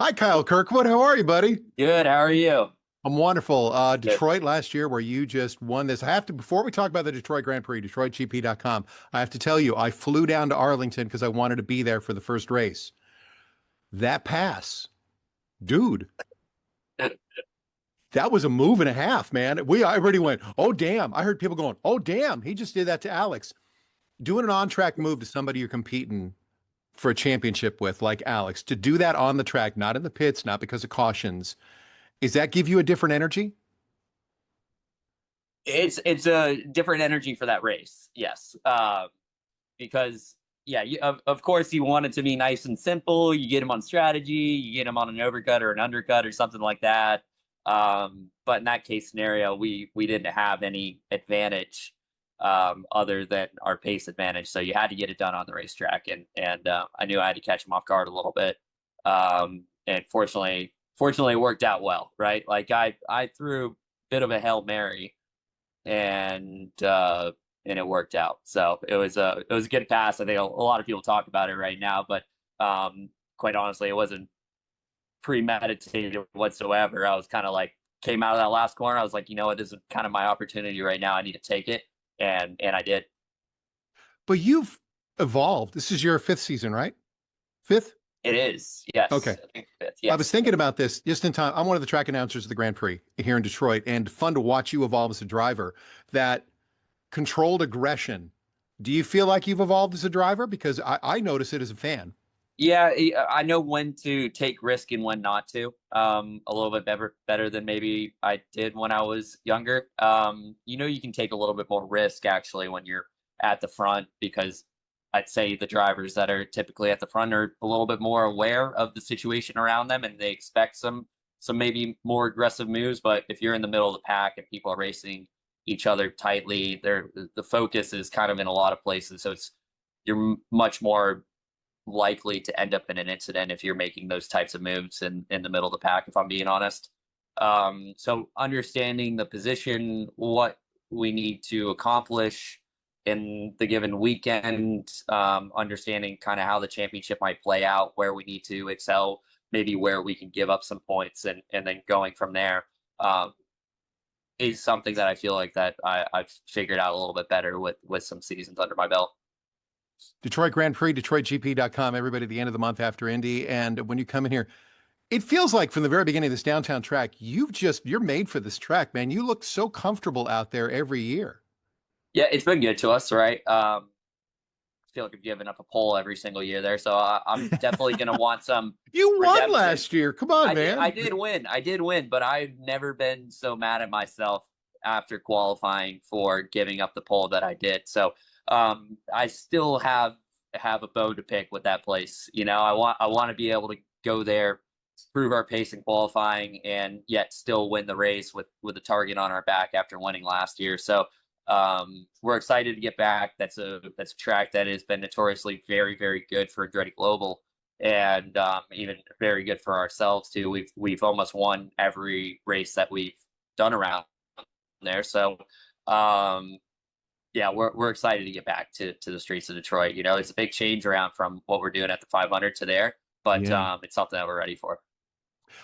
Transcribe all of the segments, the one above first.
Hi, Kyle Kirkwood. How are you, buddy? Good. How are you? I'm wonderful. Good. Detroit last year, where you just won this. I have to, before we talk about the Detroit Grand Prix, DetroitGP.com, I have to tell you, I flew down to Arlington because I wanted to be there for the first race. That pass, dude, that was a move and a half, man. I already went, oh, damn. I heard people going, oh, damn. He just did that to Alex. Doing an on track move to somebody you're competing for a championship with, like Alex, to do that on the track, not in the pits, not because of cautions, does that give you a different energy? It's a different energy for that race. Yes. Because yeah, of course you want it to be nice and simple. You get him on strategy, you get him on an overcut or an undercut or something like that. But in that case scenario, we didn't have any advantage other than our pace advantage. So you had to get it done on the racetrack, and I knew I had to catch him off guard a little bit. And fortunately, it worked out well. Right, like I threw a bit of a Hail Mary, and it worked out. So it was a good pass. I think a lot of people talk about it right now, but quite honestly, it wasn't premeditated whatsoever. I was kind of like came out of that last corner. I was like, you know what, this is kind of my opportunity right now. I need to take it, and I did. But you've evolved. This is your fifth season, right? Fifth? It is, yes. Okay. I think fifth, I was yes. thinking about this just in time. I'm one of the track announcers of the Grand Prix here in Detroit, and fun to watch you evolve as a driver. That controlled aggression. Do you feel like you've evolved as a driver? Because I notice it as a fan. Yeah, I know when to take risk and when not to. A little bit better than maybe I did when I was younger. You can take a little bit more risk actually when you're at the front, because I'd say the drivers that are typically at the front are a little bit more aware of the situation around them, and they expect some maybe more aggressive moves. But if you're in the middle of the pack and people are racing each other tightly, the focus is kind of in a lot of places. So you're much more likely to end up in an incident if you're making those types of moves in the middle of the pack, if I'm being honest. So understanding the position, what we need to accomplish in the given weekend, understanding kind of how the championship might play out, where we need to excel, maybe where we can give up some points, and then going from there, is something that I feel like that I've figured out a little bit better with some seasons under my belt. Detroit Grand Prix, DetroitGP.com, everybody at the end of the month after Indy. And when you come in here, it feels like from the very beginning of this downtown track, you're made for this track, man. You look so comfortable out there every year. Yeah, it's been good to us, right? I feel like I've given up a pole every single year there, so I'm definitely going to want some You won redemption. last year. Come on, I man. did win. I did win, but I've never been so mad at myself after qualifying for giving up the pole that I did. So I still have a bone to pick with that place. I want to be able to go there, prove our pace in qualifying, and yet still win the race with a target on our back after winning last year. So we're excited to get back. That's a track that has been notoriously very, very good for Andretti Global, and even very good for ourselves too. We've almost won every race that we've done around there. So yeah, we're excited to get back to the streets of Detroit. It's a big change around from what we're doing at the 500 to there, but Yeah. it's something that we're ready for.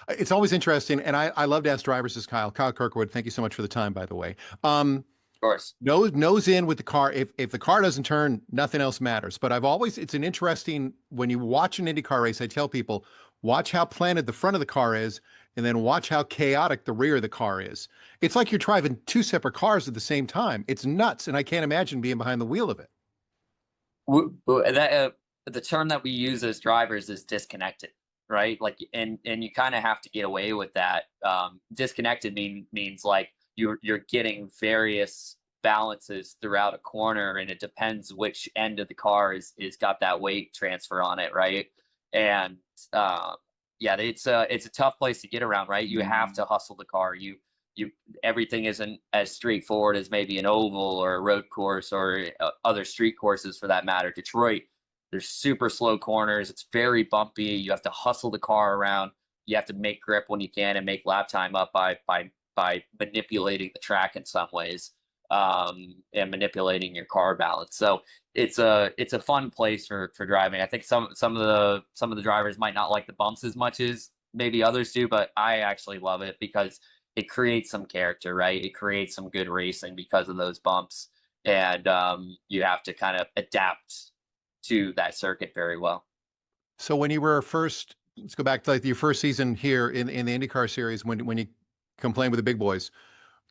It's always interesting. And I love to ask drivers this, Kyle Kirkwood. Thank you so much for the time, by the way. Um, Of course. nose in with the car. If the car doesn't turn, nothing else matters. But it's an interesting, when you watch an IndyCar race, I tell people, watch how planted the front of the car is, and then watch how chaotic the rear of the car is. It's like you're driving two separate cars at the same time. It's nuts. And I can't imagine being behind the wheel of it. The term that we use as drivers is disconnected, right? Like, and you kind of have to get away with that. Disconnected means like you're getting various balances throughout a corner, and it depends which end of the car is got that weight transfer on it, right? And yeah, it's a tough place to get around, right? You have to hustle the car. You everything isn't as straightforward as maybe an oval or a road course or other street courses for that matter. Detroit, there's super slow corners. It's very bumpy. You have to hustle the car around. You have to make grip when you can and make lap time up by manipulating the track in some ways, and manipulating your car balance. So it's a fun place for driving. I think some of the drivers might not like the bumps as much as maybe others do, but I actually love it because it creates some character, right? It creates some good racing because of those bumps, and you have to kind of adapt to that circuit very well. So when you were first, let's go back to like your first season here in the IndyCar series, when you complained with the big boys,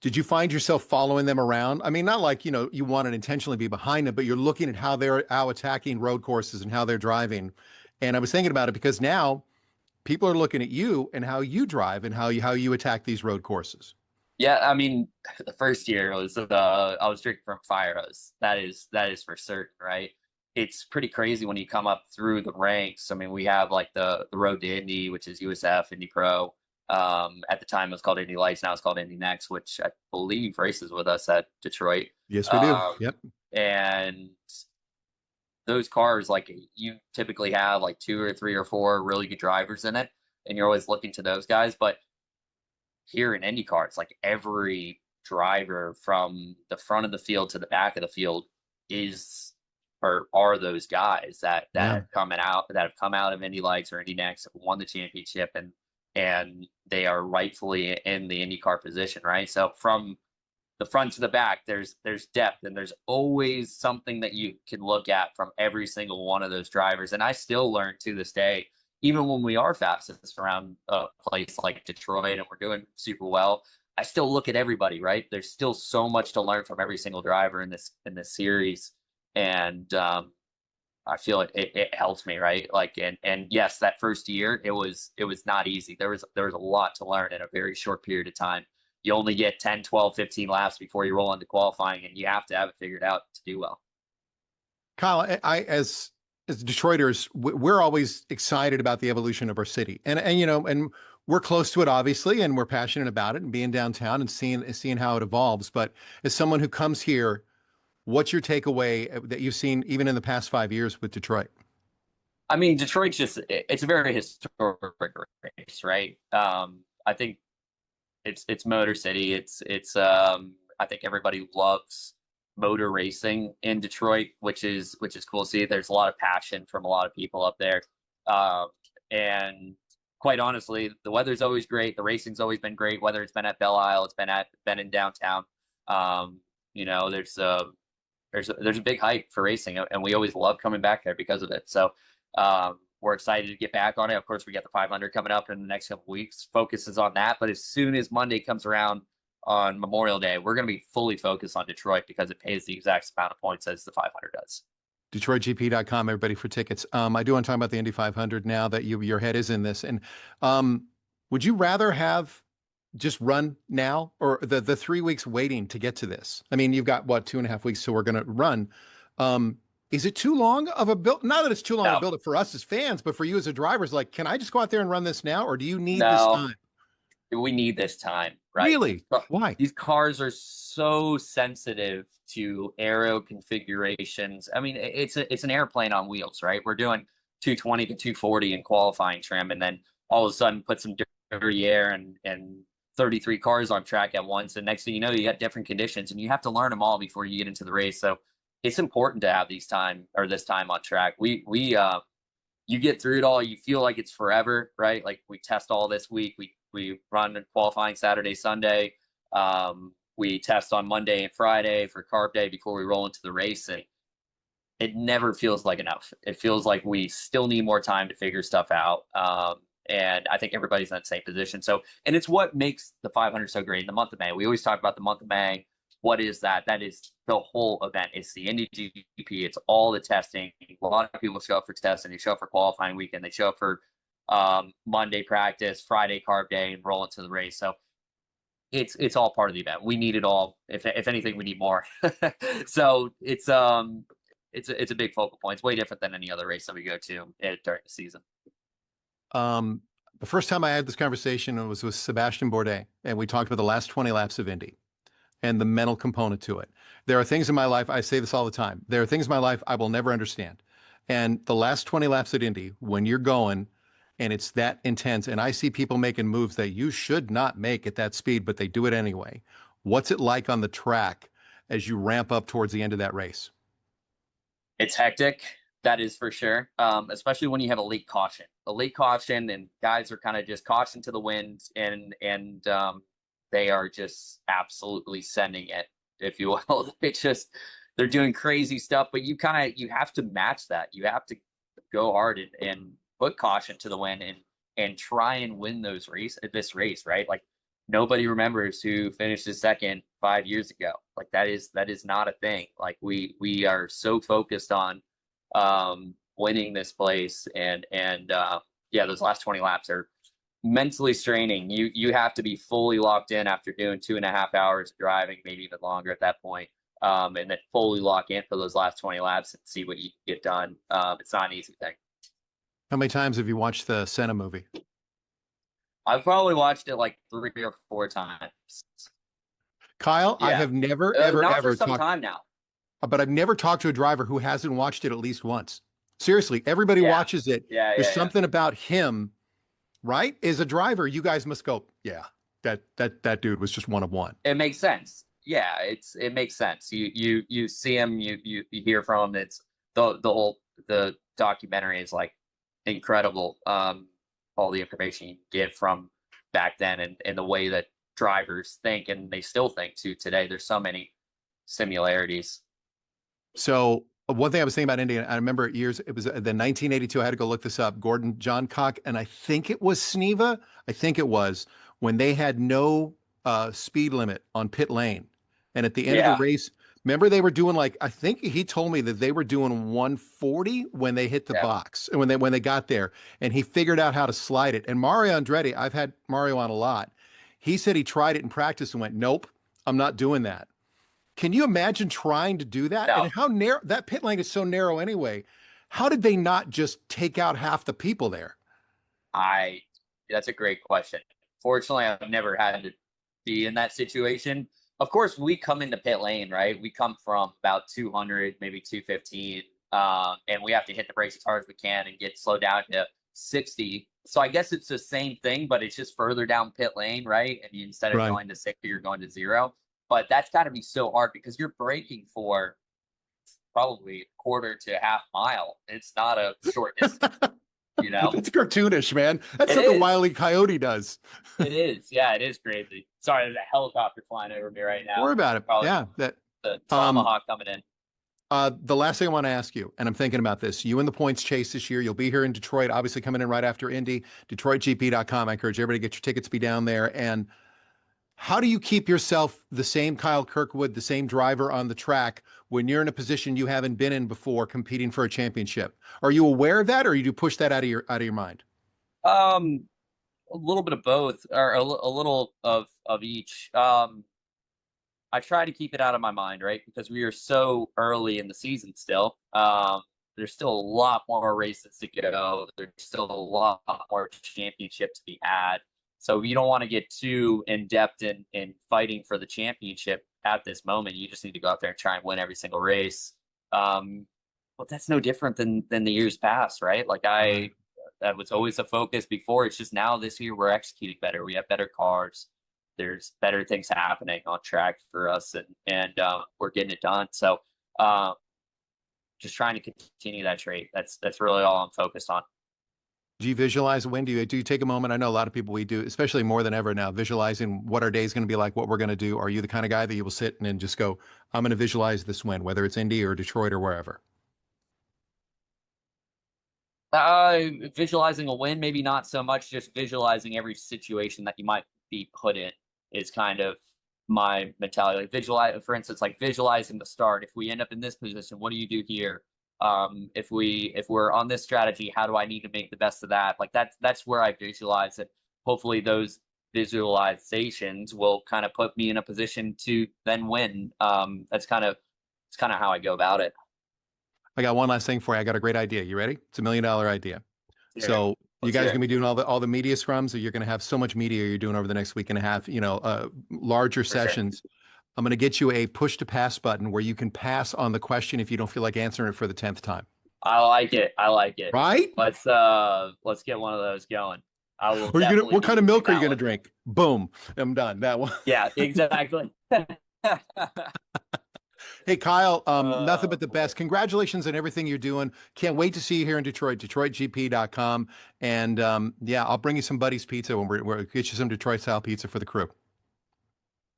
did you find yourself following them around? I mean, not like, you want to intentionally be behind them, but you're looking at how they're out attacking road courses and how they're driving. And I was thinking about it because now people are looking at you and how you drive and how you attack these road courses. Yeah, I mean, the first year was I was drinking from a fire hose. That is for certain, right? It's pretty crazy when you come up through the ranks. I mean, we have like the road to Indy, which is USF, Indy Pro. At the time, it was called Indy Lights. Now it's called Indy Next, which I believe races with us at Detroit. Yes, we do. Um, Yep. and those cars, like you typically have like two or three or four really good drivers in it, and you're always looking to those guys. But here in IndyCar, it's like every driver from the front of the field to the back of the field is or are those guys that Yeah. have come out of Indy Lights or Indy Next, have won the championship, and they are rightfully in the IndyCar position, right? So from the front to the back, there's depth, and there's always something that you can look at from every single one of those drivers. And I still learn to this day, even when we are fastest around a place like Detroit and we're doing super well, I still look at everybody, right? There's still so much to learn from every single driver in this series, and I feel it helps me, right? Like, and yes, that first year it was not easy. There was a lot to learn in a very short period of time. You only get 10, 12, 15 laps before you roll into qualifying, and you have to have it figured out to do well. Kyle, as Detroiters, we're always excited about the evolution of our city, and we're close to it, obviously, and we're passionate about it, and being downtown and seeing how it evolves. But as someone who comes here, what's your takeaway that you've seen even in the past 5 years with Detroit? I mean, Detroit's it's a very historic race, right? I think it's Motor City. It's I think everybody loves motor racing in Detroit, which is cool to see. There's a lot of passion from a lot of people up there. And quite honestly, the weather's always great. The racing's always been great, whether it's been at Belle Isle, it's been in downtown. There's a big hype for racing, and we always love coming back there because of it. So we're excited to get back on it. Of course, we got the 500 coming up in the next couple of weeks. Focus is on that. But as soon as Monday comes around on Memorial Day, we're going to be fully focused on Detroit because it pays the exact amount of points as the 500 does. DetroitGP.com, everybody, for tickets. I do want to talk about the Indy 500 now that your head is in this. And would you rather have just run now or the 3 weeks waiting to get to this? I mean, you've got what, 2.5 weeks, so we're going to run. Is it too long of a build? Not that it's too long to No, build it for us as fans, but for you as a driver, is like, can I just go out there and run this now, or do you need this no, time? we need this time, right? Really? Why? These cars are so sensitive to aero configurations. I mean, it's an airplane on wheels, right? We're doing 220 to 240 in qualifying trim, and then all of a sudden put some dirty air and 33 cars on track at once. And next thing you know, you got different conditions, and you have to learn them all before you get into the race. So it's important to have this time on track. You get through it all, you feel like it's forever, right? Like we test all this week. We run qualifying Saturday, Sunday. We test on Monday and Friday for carb day before we roll into the race, and it never feels like enough. It feels like we still need more time to figure stuff out. And I think everybody's in that same position. So, and it's what makes the 500 so great in the month of May. We always talk about the month of May. What is that? That is the whole event. It's the Indy GP. It's all the testing. A lot of people show up for testing. They show up for qualifying weekend. They show up for Monday practice, Friday carb day, and roll into the race. So it's all part of the event. We need it all. If anything, we need more. So it's a big focal point. It's way different than any other race that we go to during the season. The first time I had this conversation was with Sebastian Bourdais, and we talked about the last 20 laps of Indy and the mental component to it. There are things in my life, I say this all the time, there are things in my life I will never understand. And the last 20 laps at Indy, when you're going and it's that intense, and I see people making moves that you should not make at that speed, but they do it anyway. What's it like on the track as you ramp up towards the end of that race? It's hectic, That is for sure. Especially when you have a late caution. A late caution and guys are kind of just caution to the wind and they are just absolutely sending it, if you will. It's just they're doing crazy stuff, but you have to match that. You have to go hard and put caution to the wind and try and win this race, right? Like nobody remembers who finished second 5 years ago. Like that is not a thing. Like we are so focused on winning this place and yeah, those last 20 laps are mentally straining. You have to be fully locked in after doing 2.5 hours of driving, maybe even longer at that point, and then fully lock in for those last 20 laps and see what you can get done. It's not an easy thing. How many times have you watched the Senna movie? I've probably watched it like 3 or 4 times. Kyle, Yeah. I have never, ever, not ever for some talked, time now. but I've never talked to a driver who hasn't watched it at least once. Seriously, everybody Yeah. watches it. Yeah, There's yeah, something about him, right? As a driver, you guys must go, yeah, that dude was just one of one. It makes sense. Yeah, it makes sense. You see him, you hear from him. It's the documentary is like incredible. All the information you get from back then and the way that drivers think and they still think to today. There's so many similarities. So one thing I was thinking about Indy, I remember years, it was the 1982, I had to go look this up, Gordon Johncock, and I think it was Sneva, I think it was, when they had no speed limit on pit lane. And at the end of the race, remember they were doing like, I think he told me that they were doing 140 when they hit the box, and when they got there, and he figured out how to slide it. And Mario Andretti, I've had Mario on a lot. He said he tried it in practice and went, nope, I'm not doing that. Can you imagine trying to do that? No. And how narrow that pit lane is so narrow anyway. How did they not just take out half the people there? That's a great question. Fortunately, I've never had to be in that situation. Of course, we come into pit lane, right? We come from about 200, maybe 215, and we have to hit the brakes as hard as we can and get slowed down to 60. So I guess it's the same thing, but it's just further down pit lane, right? And instead of going to 60, you're going to 0. But that's got to be so hard because you're braking for probably a quarter to half mile. It's not a short distance, you know? It's cartoonish, man. That's something Wile E. Coyote does. It is. Yeah, it is crazy. Sorry, there's a helicopter flying over me right now. Don't worry about it. Probably yeah. The Tomahawk coming in. The last thing I want to ask you, and I'm thinking about this, you in the points chase this year, you'll be here in Detroit, obviously coming in right after Indy, DetroitGP.com. I encourage everybody to get your tickets to be down there. And how do you keep yourself the same Kyle Kirkwood, the same driver on the track when you're in a position you haven't been in before competing for a championship? Are you aware of that, or you push that out of your mind? A little bit of both, or a little of each. I try to keep it out of my mind, right? Because we are so early in the season still. There's still a lot more races to go. There's still a lot more championships to be had. So you don't want to get too in-depth in fighting for the championship at this moment. You just need to go out there and try and win every single race. But that's no different than the years past, right? Like that was always a focus before. It's just now this year we're executing better. We have better cars. There's better things happening on track for us, and we're getting it done. So just trying to continue that trait. That's really all I'm focused on. Do you visualize when do you take a moment? I know a lot of people, we do, especially more than ever now, visualizing what our day is going to be like, what we're going to do. Are you the kind of guy that you will sit and then just go, I'm going to visualize this win, whether it's Indy or Detroit or wherever? Visualizing a win, maybe not so much. Just visualizing every situation that you might be put in is kind of my mentality. Like visualize, for instance, like visualizing the start. If we end up in this position, what do you do here? If we're on this strategy, how do I need to make the best of that? Like that's where I visualize it. Hopefully those visualizations will kind of put me in a position to then win. It's kind of how I go about it. I got one last thing for you. I got a great idea. You ready? It's $1 million idea. Yeah. So you guys are going to be doing all the media scrums, or you're going to have so much media you're doing over the next week and a half, larger sessions. Sure. I'm going to get you a push to pass button where you can pass on the question if you don't feel like answering it for the 10th time. I like it. Right? Let's get one of those going. I will. What kind of milk are you going to drink? Boom. I'm done. That one. Yeah, exactly. Hey, Kyle, nothing but the boy. best. Congratulations on everything you're doing. Can't wait to see you here in Detroit, DetroitGP.com. And yeah, I'll bring you some Buddy's Pizza when we'll get you some Detroit style pizza for the crew.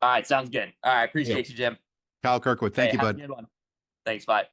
All right, sounds good. All right, Yeah. appreciate you, Jim. Kyle Kirkwood, thank Hey, you, have a bud. good one. Thanks, bye.